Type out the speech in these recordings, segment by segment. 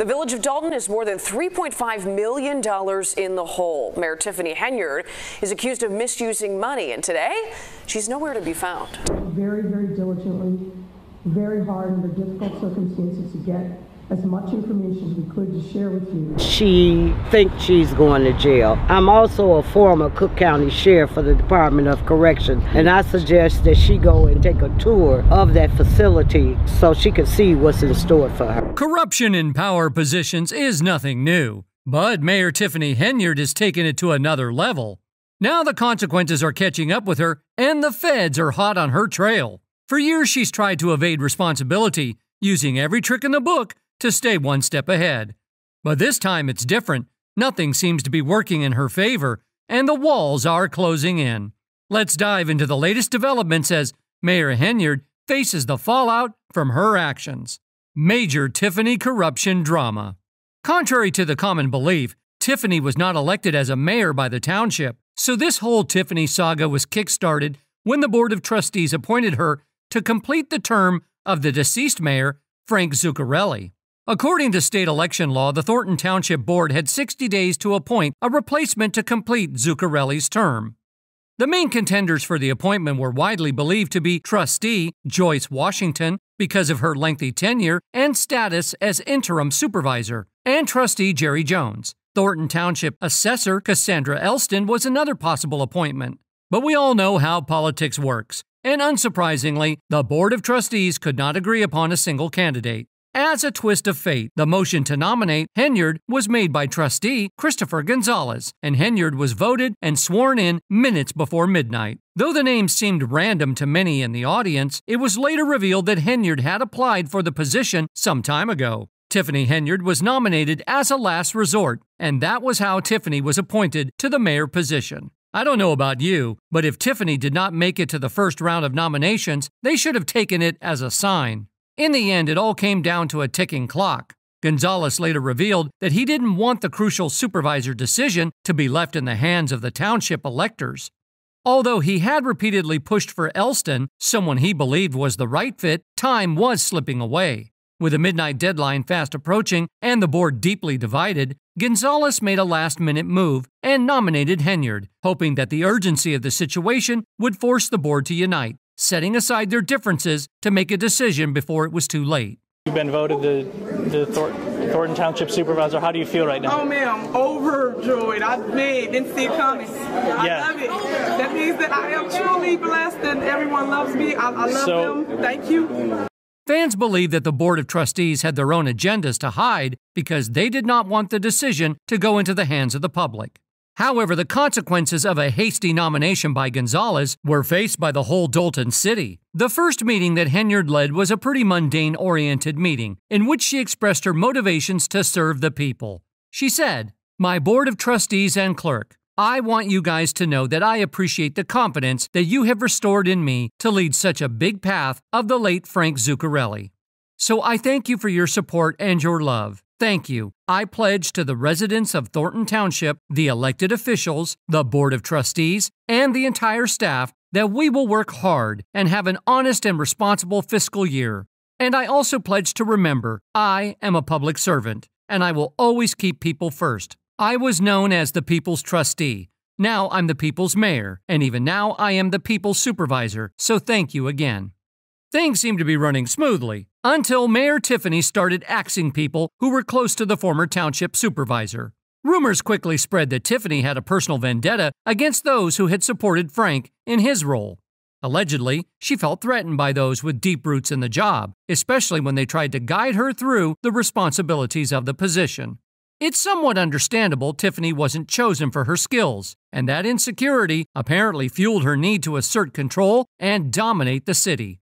The village of Dolton is more than $3.5 million in the hole. Mayor Tiffany Henyard is accused of misusing money, and today she's nowhere to be found. Very, very diligently, very hard under difficult circumstances to get as much information as we could to share with you. She thinks she's going to jail. I'm also a former Cook County Sheriff for the Department of Correction, and I suggest that she go and take a tour of that facility so she can see what's in store for her. Corruption in power positions is nothing new, but Mayor Tiffany Henyard has taken it to another level. Now the consequences are catching up with her, and the feds are hot on her trail. For years she's tried to evade responsibility, using every trick in the book to stay one step ahead. But this time it's different. Nothing seems to be working in her favor, and the walls are closing in. Let's dive into the latest developments as Mayor Henyard faces the fallout from her actions. Major Tiffany corruption drama. Contrary to the common belief, Tiffany was not elected as a mayor by the township, so this whole Tiffany saga was kick-started when the Board of Trustees appointed her to complete the term of the deceased mayor, Frank Zuccarelli. According to state election law, the Dolton Township Board had 60 days to appoint a replacement to complete Zuccarelli's term. The main contenders for the appointment were widely believed to be trustee Joyce Washington because of her lengthy tenure and status as interim supervisor, and trustee Jerry Jones. Dolton Township Assessor Cassandra Elston was another possible appointment. But we all know how politics works, and unsurprisingly, the Board of Trustees could not agree upon a single candidate. As a twist of fate, the motion to nominate Henyard was made by trustee Christopher Gonzalez, and Henyard was voted and sworn in minutes before midnight. Though the name seemed random to many in the audience, it was later revealed that Henyard had applied for the position some time ago. Tiffany Henyard was nominated as a last resort, and that was how Tiffany was appointed to the mayor position. I don't know about you, but if Tiffany did not make it to the first round of nominations, they should have taken it as a sign. In the end, it all came down to a ticking clock. Gonzalez later revealed that he didn't want the crucial supervisor decision to be left in the hands of the township electors. Although he had repeatedly pushed for Elston, someone he believed was the right fit, time was slipping away. With the midnight deadline fast approaching and the board deeply divided, Gonzalez made a last-minute move and nominated Henyard, hoping that the urgency of the situation would force the board to unite, setting aside their differences to make a decision before it was too late. You've been voted the Dolton Township Supervisor. How do you feel right now? Oh man, I'm overjoyed. Didn't see it coming. I love it. That means that I am truly blessed and everyone loves me. I love them. Thank you. Fans believe that the Board of Trustees had their own agendas to hide because they did not want the decision to go into the hands of the public. However, the consequences of a hasty nomination by Gonzalez were faced by the whole Dolton city. The first meeting that Henyard led was a pretty mundane-oriented meeting, in which she expressed her motivations to serve the people. She said, "My Board of Trustees and clerk, I want you guys to know that I appreciate the confidence that you have restored in me to lead such a big path of the late Frank Zuccarelli. So I thank you for your support and your love. Thank you. I pledge to the residents of Dolton Township, the elected officials, the Board of Trustees, and the entire staff that we will work hard and have an honest and responsible fiscal year. And I also pledge to remember, I am a public servant, and I will always keep people first. I was known as the People's Trustee. Now I'm the People's Mayor, and even now I am the People's Supervisor, so thank you again." Things seemed to be running smoothly, until Mayor Tiffany started axing people who were close to the former township supervisor. Rumors quickly spread that Tiffany had a personal vendetta against those who had supported Frank in his role. Allegedly, she felt threatened by those with deep roots in the job, especially when they tried to guide her through the responsibilities of the position. It's somewhat understandable Tiffany wasn't chosen for her skills, and that insecurity apparently fueled her need to assert control and dominate the city.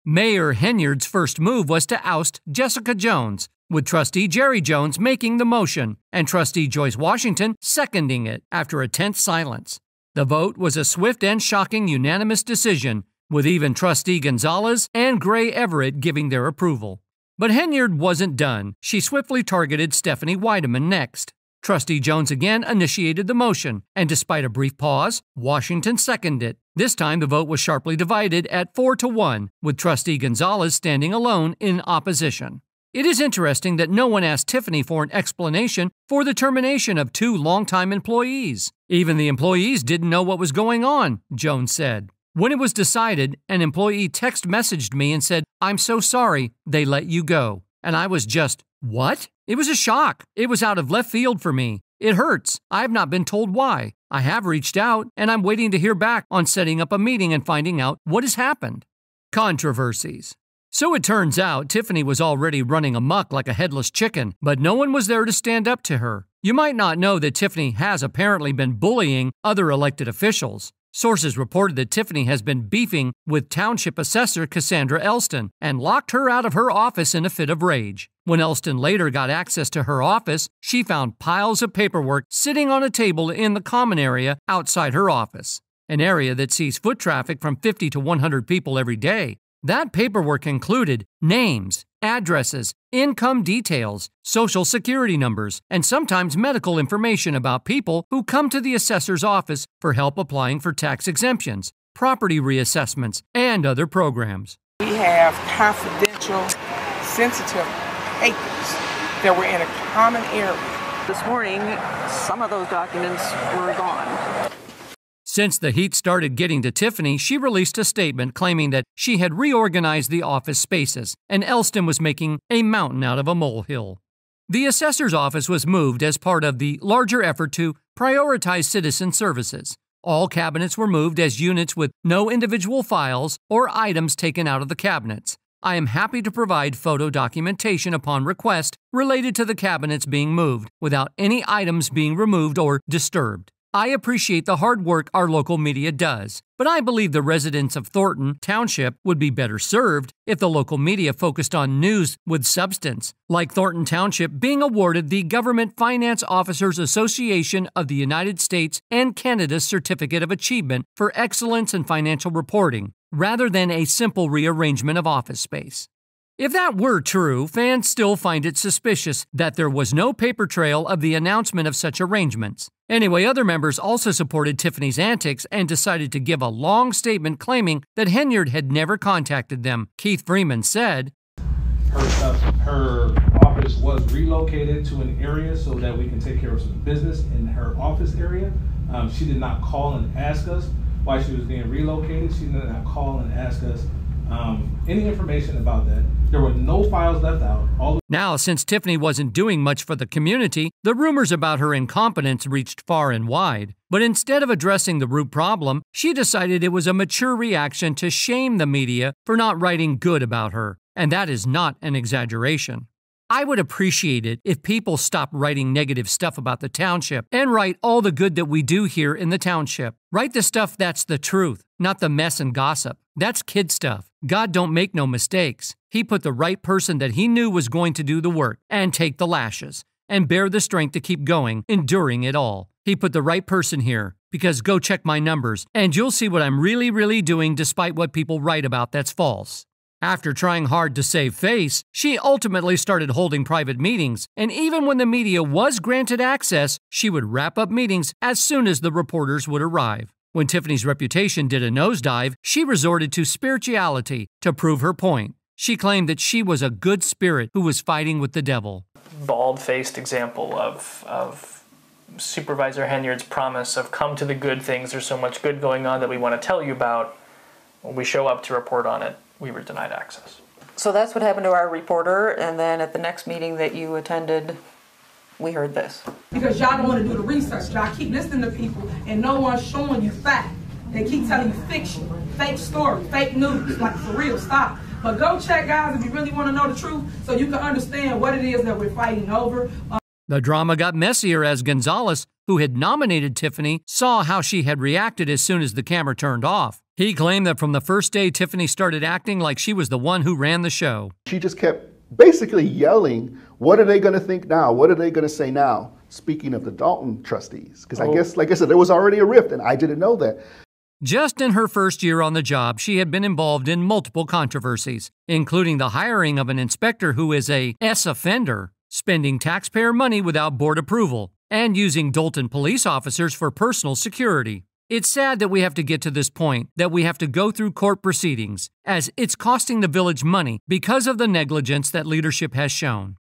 Mayor Henyard's first move was to oust Jessica Jones, with trustee Jerry Jones making the motion and trustee Joyce Washington seconding it after a tense silence. The vote was a swift and shocking unanimous decision, with even trustee Gonzalez and Gray Everett giving their approval. But Henyard wasn't done. She swiftly targeted Stephanie Weideman next. Trustee Jones again initiated the motion, and despite a brief pause, Washington seconded it. This time the vote was sharply divided at 4-1, with Trustee Gonzalez standing alone in opposition. It is interesting that no one asked Tiffany for an explanation for the termination of 2 longtime employees. Even the employees didn't know what was going on, Jones said. When it was decided, an employee text messaged me and said, "I'm so sorry, they let you go." And I was just, what? It was a shock. It was out of left field for me. It hurts. I have not been told why. I have reached out, and I'm waiting to hear back on setting up a meeting and finding out what has happened. Controversies. So it turns out Tiffany was already running amok like a headless chicken, but no one was there to stand up to her. You might not know that Tiffany has apparently been bullying other elected officials. Sources reported that Tiffany has been beefing with Township Assessor Cassandra Elston and locked her out of her office in a fit of rage. When Elston later got access to her office, she found piles of paperwork sitting on a table in the common area outside her office, an area that sees foot traffic from 50 to 100 people every day. That paperwork included names, addresses, income details, social security numbers, and sometimes medical information about people who come to the assessor's office for help applying for tax exemptions, property reassessments, and other programs. We have confidential, sensitive papers that were in a common area. This morning, some of those documents were gone. Since the heat started getting to Tiffany, she released a statement claiming that she had reorganized the office spaces and Elston was making a mountain out of a molehill. The assessor's office was moved as part of the larger effort to prioritize citizen services. All cabinets were moved as units with no individual files or items taken out of the cabinets. I am happy to provide photo documentation upon request related to the cabinets being moved, without any items being removed or disturbed. I appreciate the hard work our local media does, but I believe the residents of Dolton Township would be better served if the local media focused on news with substance, like Dolton Township being awarded the Government Finance Officers Association of the United States and Canada's Certificate of Achievement for Excellence in Financial Reporting, rather than a simple rearrangement of office space. If that were true, fans still find it suspicious that there was no paper trail of the announcement of such arrangements. Anyway, other members also supported Tiffany's antics and decided to give a long statement claiming that Henyard had never contacted them. Keith Freeman said, Her office was relocated to an area so that we can take care of some business in her office area. She did not call and ask us why she was being relocated. She did not call and ask us any information about that. There were no files left out. Now, since Tiffany wasn't doing much for the community, the rumors about her incompetence reached far and wide. But instead of addressing the root problem, she decided it was a mature reaction to shame the media for not writing good about her. And that is not an exaggeration. I would appreciate it if people stopped writing negative stuff about the township and write all the good that we do here in the township. Write the stuff that's the truth, not the mess and gossip. That's kid stuff. God don't make no mistakes. He put the right person that he knew was going to do the work and take the lashes and bear the strength to keep going, enduring it all. He put the right person here, because go check my numbers and you'll see what I'm really doing despite what people write about that's false. After trying hard to save face, she ultimately started holding private meetings, and even when the media was granted access, she would wrap up meetings as soon as the reporters would arrive. When Tiffany's reputation did a nosedive, she resorted to spirituality to prove her point. She claimed that she was a good spirit who was fighting with the devil. Bald-faced example of Supervisor Henyard's promise of come to the good things, there's so much good going on that we want to tell you about. When we show up to report on it, we were denied access. So that's what happened to our reporter, and then at the next meeting that you attended, we heard this. Because y'all don't want to do the research. Y'all keep listening to people and no one's showing you fact. They keep telling you fiction, fake story, fake news, like for real, stop. But go check, guys, if you really want to know the truth so you can understand what it is that we're fighting over. The drama got messier as Gonzalez, who had nominated Tiffany, saw how she had reacted as soon as the camera turned off. He claimed that from the first day Tiffany started acting like she was the one who ran the show. She just kept basically yelling, what are they going to think now? What are they going to say now? Speaking of the Dolton trustees, because I guess, like I said, there was already a rift and I didn't know that. Just in her first year on the job, she had been involved in multiple controversies, including the hiring of an inspector who is a S-offender, spending taxpayer money without board approval, and using Dolton police officers for personal security. It's sad that we have to get to this point, that we have to go through court proceedings, as it's costing the village money because of the negligence that leadership has shown.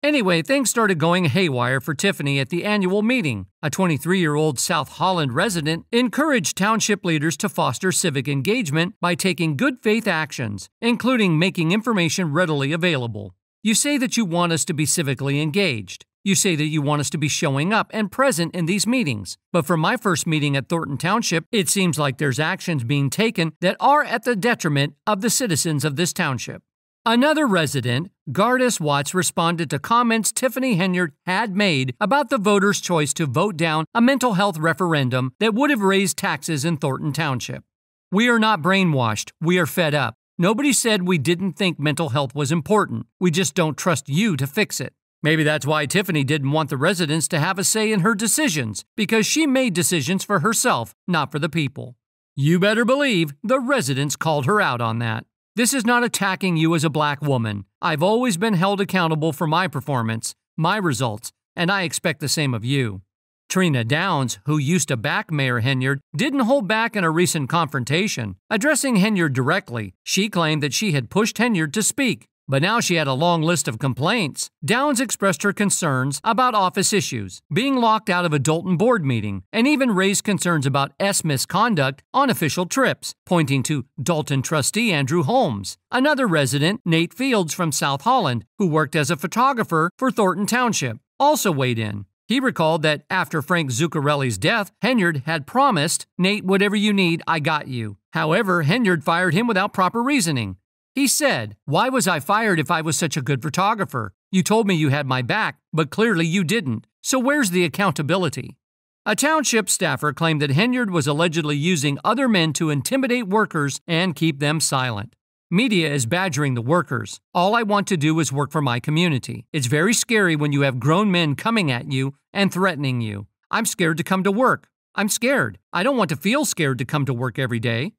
Anyway, things started going haywire for Tiffany at the annual meeting. A 23-year-old South Holland resident encouraged township leaders to foster civic engagement by taking good faith actions, including making information readily available. You say that you want us to be civically engaged. You say that you want us to be showing up and present in these meetings. But for my first meeting at Dolton Township, it seems like there's actions being taken that are at the detriment of the citizens of this township. Another resident, Gardis Watts, responded to comments Tiffany Henyard had made about the voters' choice to vote down a mental health referendum that would have raised taxes in Dolton Township. We are not brainwashed. We are fed up. Nobody said we didn't think mental health was important. We just don't trust you to fix it. Maybe that's why Tiffany didn't want the residents to have a say in her decisions, because she made decisions for herself, not for the people. You better believe the residents called her out on that. This is not attacking you as a black woman. I've always been held accountable for my performance, my results, and I expect the same of you. Trina Downs, who used to back Mayor Henyard, didn't hold back in a recent confrontation. Addressing Henyard directly, she claimed that she had pushed Henyard to speak, but now she had a long list of complaints. Downs expressed her concerns about office issues, being locked out of a Dolton board meeting, and even raised concerns about misconduct on official trips, pointing to Dolton trustee Andrew Holmes. Another resident, Nate Fields from South Holland, who worked as a photographer for Dolton Township, also weighed in. He recalled that after Frank Zuccarelli's death, Henyard had promised, "Nate, whatever you need, I got you." However, Henyard fired him without proper reasoning. He said, "Why was I fired if I was such a good photographer? You told me you had my back, but clearly you didn't. So where's the accountability?" A township staffer claimed that Henyard was allegedly using other men to intimidate workers and keep them silent. Media is badgering the workers. All I want to do is work for my community. It's very scary when you have grown men coming at you and threatening you. I'm scared to come to work. I'm scared. I don't want to feel scared to come to work every day.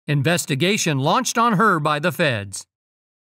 Investigation launched on her by the feds.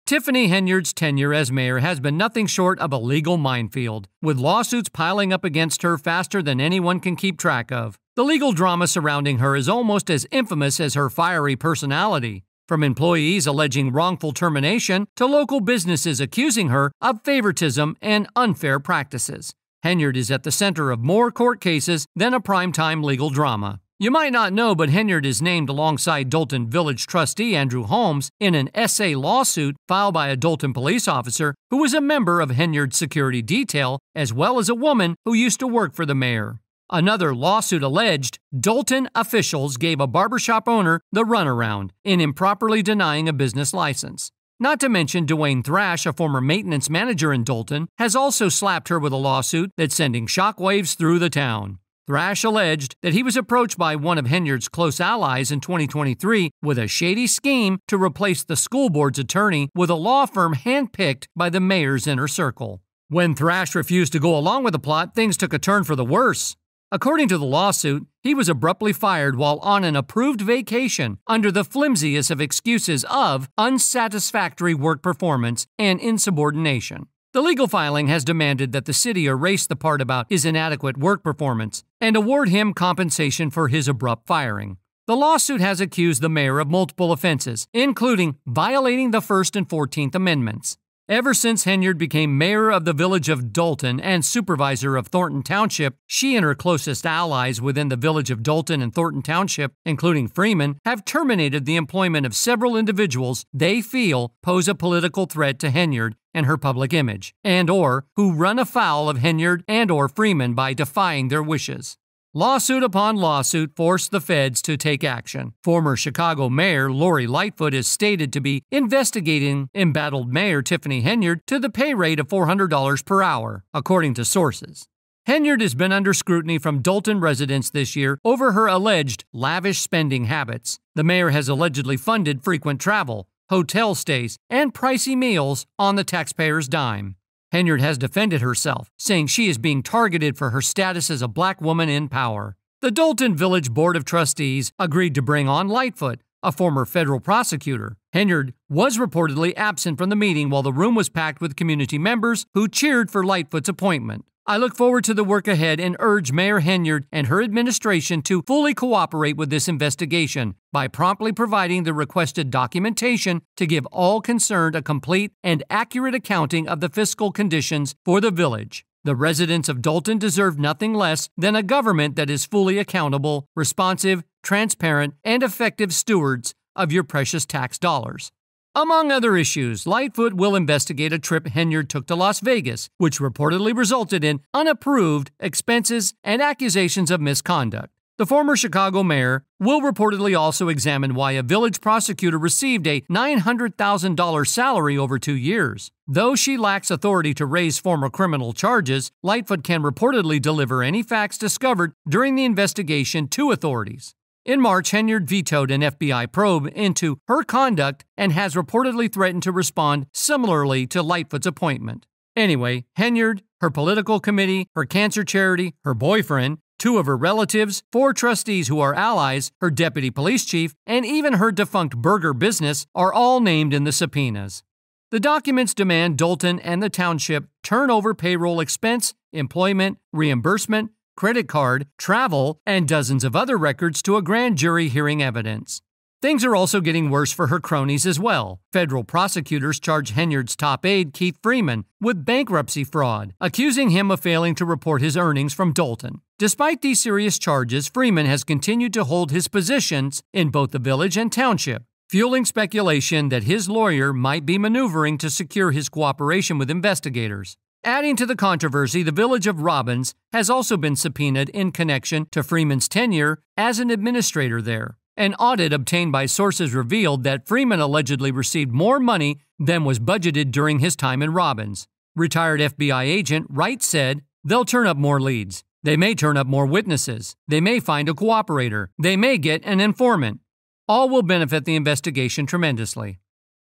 Tiffany Henyard's tenure as mayor has been nothing short of a legal minefield, with lawsuits piling up against her faster than anyone can keep track of. The legal drama surrounding her is almost as infamous as her fiery personality, from employees alleging wrongful termination to local businesses accusing her of favoritism and unfair practices. Henyard is at the center of more court cases than a primetime legal drama. You might not know, but Henyard is named alongside Dolton Village trustee Andrew Holmes in an SA lawsuit filed by a Dolton police officer who was a member of Henyard's security detail, as well as a woman who used to work for the mayor. Another lawsuit alleged Dolton officials gave a barbershop owner the runaround in improperly denying a business license. Not to mention Dwayne Thrash, a former maintenance manager in Dolton, has also slapped her with a lawsuit that's sending shockwaves through the town. Thrash alleged that he was approached by one of Henyard's close allies in 2023 with a shady scheme to replace the school board's attorney with a law firm handpicked by the mayor's inner circle. When Thrash refused to go along with the plot, things took a turn for the worse. According to the lawsuit, he was abruptly fired while on an approved vacation under the flimsiest of excuses of unsatisfactory work performance and insubordination. The legal filing has demanded that the city erase the part about his inadequate work performance and award him compensation for his abrupt firing. The lawsuit has accused the mayor of multiple offenses, including violating the First and 14th Amendments. Ever since Henyard became mayor of the village of Dolton and supervisor of Dolton Township, she and her closest allies within the village of Dolton and Dolton Township, including Freeman, have terminated the employment of several individuals they feel pose a political threat to Henyard and her public image, and/or who run afoul of Henyard and/or Freeman by defying their wishes. Lawsuit upon lawsuit forced the feds to take action. Former Chicago Mayor Lori Lightfoot is stated to be investigating embattled Mayor Tiffany Henyard to the pay rate of $400 per hour, according to sources. Henyard has been under scrutiny from Dolton residents this year over her alleged lavish spending habits. The mayor has allegedly funded frequent travel, hotel stays, and pricey meals on the taxpayer's dime. Henyard has defended herself, saying she is being targeted for her status as a black woman in power. The Dolton Village Board of Trustees agreed to bring on Lightfoot, a former federal prosecutor. Henyard was reportedly absent from the meeting while the room was packed with community members who cheered for Lightfoot's appointment. I look forward to the work ahead and urge Mayor Henyard and her administration to fully cooperate with this investigation by promptly providing the requested documentation to give all concerned a complete and accurate accounting of the fiscal conditions for the village. The residents of Dolton deserve nothing less than a government that is fully accountable, responsive, transparent, and effective stewards of your precious tax dollars. Among other issues, Lightfoot will investigate a trip Henyard took to Las Vegas, which reportedly resulted in unapproved expenses and accusations of misconduct. The former Chicago mayor will reportedly also examine why a village prosecutor received a $900,000 salary over 2 years. Though she lacks authority to raise formal criminal charges, Lightfoot can reportedly deliver any facts discovered during the investigation to authorities. In March, Henyard vetoed an FBI probe into her conduct and has reportedly threatened to respond similarly to Lightfoot's appointment. Anyway, Henyard, her political committee, her cancer charity, her boyfriend, 2 of her relatives, 4 trustees who are allies, her deputy police chief, and even her defunct burger business are all named in the subpoenas. The documents demand Dolton and the township turn over payroll expense, employment, reimbursement, credit card, travel, and dozens of other records to a grand jury hearing evidence. Things are also getting worse for her cronies as well. Federal prosecutors charge Henyard's top aide, Keith Freeman, with bankruptcy fraud, accusing him of failing to report his earnings from Dolton. Despite these serious charges, Freeman has continued to hold his positions in both the village and township, fueling speculation that his lawyer might be maneuvering to secure his cooperation with investigators. Adding to the controversy, the village of Robbins has also been subpoenaed in connection to Freeman's tenure as an administrator there. An audit obtained by sources revealed that Freeman allegedly received more money than was budgeted during his time in Robbins. Retired FBI agent Wright said, "They'll turn up more leads. They may turn up more witnesses. They may find a cooperator. They may get an informant. All will benefit the investigation tremendously."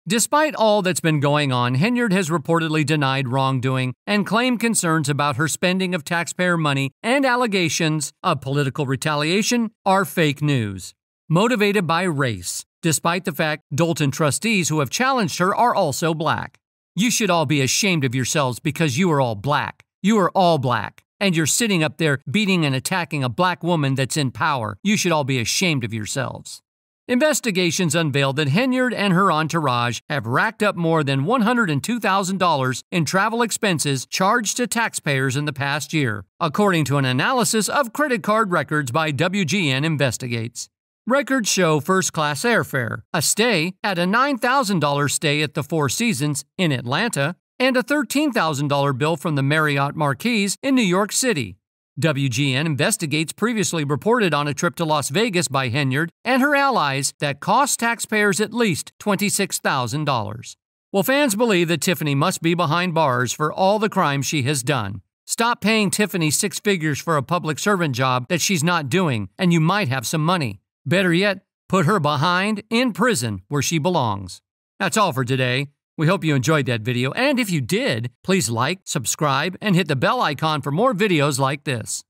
Despite all that's been going on, Henyard has reportedly denied wrongdoing and claimed concerns about her spending of taxpayer money and allegations of political retaliation are fake news, motivated by race, despite the fact Dolton trustees who have challenged her are also black. You should all be ashamed of yourselves because you are all black. You are all black. And you're sitting up there beating and attacking a black woman that's in power. You should all be ashamed of yourselves. Investigations unveiled that Henyard and her entourage have racked up more than $102,000 in travel expenses charged to taxpayers in the past year, according to an analysis of credit card records by WGN Investigates. Records show first-class airfare, a stay at a $9,000 stay at the Four Seasons in Atlanta, and a $13,000 bill from the Marriott Marquis in New York City. WGN Investigates previously reported on a trip to Las Vegas by Henyard and her allies that cost taxpayers at least $26,000. Well, fans believe that Tiffany must be behind bars for all the crimes she has done. Stop paying Tiffany 6 figures for a public servant job that she's not doing, and you might have some money. Better yet, put her behind in prison where she belongs. That's all for today. We hope you enjoyed that video, and if you did, please like, subscribe, and hit the bell icon for more videos like this.